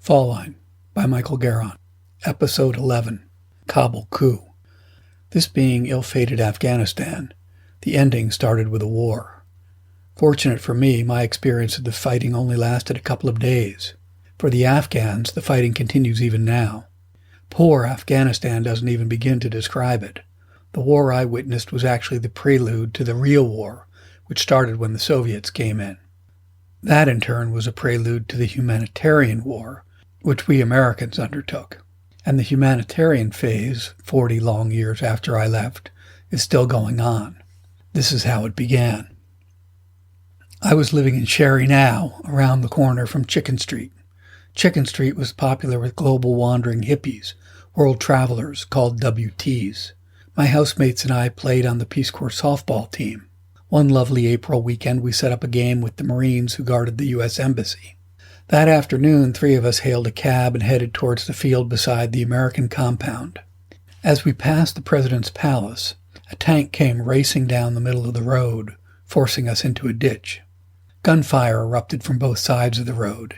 Fall Line by Michael Garron. Episode 11, Kabul Coup. This being ill-fated Afghanistan, the ending started with a war. Fortunate for me, my experience of the fighting only lasted a couple of days. For the Afghans, the fighting continues even now. Poor Afghanistan doesn't even begin to describe it. The war I witnessed was actually the prelude to the real war, which started when the Soviets came in. That, in turn, was a prelude to the humanitarian war, which we Americans undertook. And the humanitarian phase, 40 long years after I left, is still going on. This is how it began. I was living in Sherry now, around the corner from Chicken Street. Chicken Street was popular with global wandering hippies, world travelers called WTs. My housemates and I played on the Peace Corps softball team. One lovely April weekend, we set up a game with the Marines who guarded the U.S. Embassy. That afternoon, 3 of us hailed a cab and headed towards the field beside the American compound. As we passed the President's Palace, a tank came racing down the middle of the road, forcing us into a ditch. Gunfire erupted from both sides of the road.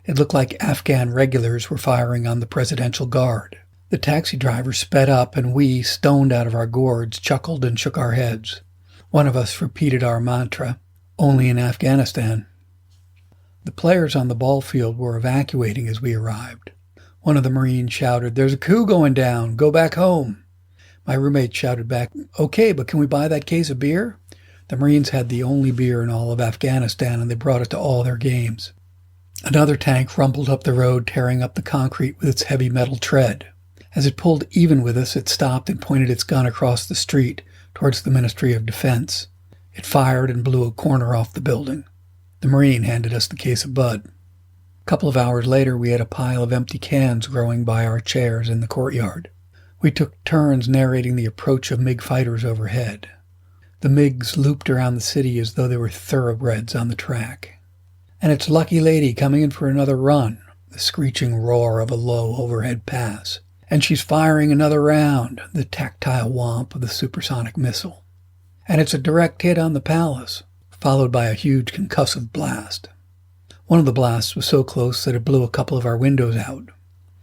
It looked like Afghan regulars were firing on the Presidential Guard. The taxi driver sped up, and we, stoned out of our gourds, chuckled and shook our heads. One of us repeated our mantra, "Only in Afghanistan." The players on the ball field were evacuating as we arrived. One of the Marines shouted, "There's a coup going down. Go back home." My roommate shouted back, "Okay, but can we buy that case of beer?" The Marines had the only beer in all of Afghanistan, and they brought it to all their games. Another tank rumbled up the road, tearing up the concrete with its heavy metal tread. As it pulled even with us, it stopped and pointed its gun across the street towards the Ministry of Defense. It fired and blew a corner off the building. The Marine handed us the case of Bud. A couple of hours later, we had a pile of empty cans growing by our chairs in the courtyard. We took turns narrating the approach of MiG fighters overhead. The MiGs looped around the city as though they were thoroughbreds on the track. "And it's Lucky Lady coming in for another run," the screeching roar of a low overhead pass. "And she's firing another round," the tactile whomp of the supersonic missile. "And it's a direct hit on the palace," followed by a huge concussive blast. One of the blasts was so close that it blew a couple of our windows out.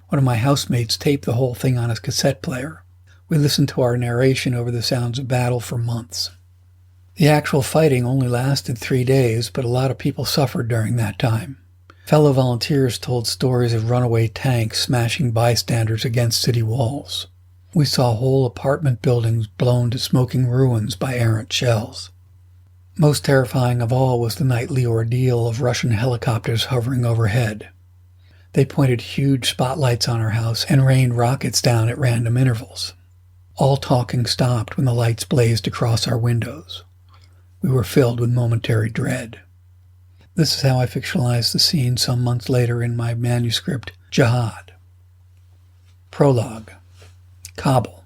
One of my housemates taped the whole thing on his cassette player. We listened to our narration over the sounds of battle for months. The actual fighting only lasted 3 days, but a lot of people suffered during that time. Fellow volunteers told stories of runaway tanks smashing bystanders against city walls. We saw whole apartment buildings blown to smoking ruins by errant shells. Most terrifying of all was the nightly ordeal of Russian helicopters hovering overhead. They pointed huge spotlights on our house and rained rockets down at random intervals. All talking stopped when the lights blazed across our windows. We were filled with momentary dread. This is how I fictionalized the scene some months later in my manuscript, Jihad. Prologue. Kabul,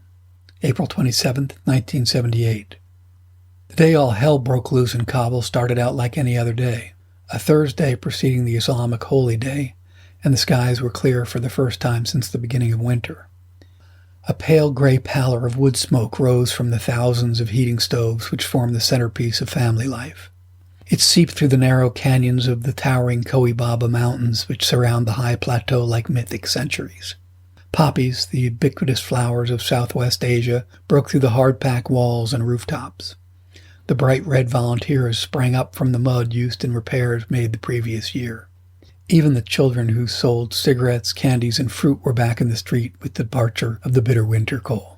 April 27th, 1978. The day all hell broke loose in Kabul started out like any other day, a Thursday preceding the Islamic Holy Day, and the skies were clear for the first time since the beginning of winter. A pale gray pallor of wood smoke rose from the thousands of heating stoves which form the centerpiece of family life. It seeped through the narrow canyons of the towering Koibaba Mountains which surround the high plateau like mythic centuries. Poppies, the ubiquitous flowers of Southwest Asia, broke through the hard-packed walls and rooftops. The bright red volunteers sprang up from the mud used in repairs made the previous year. Even the children who sold cigarettes, candies, and fruit were back in the street with the departure of the bitter winter cold.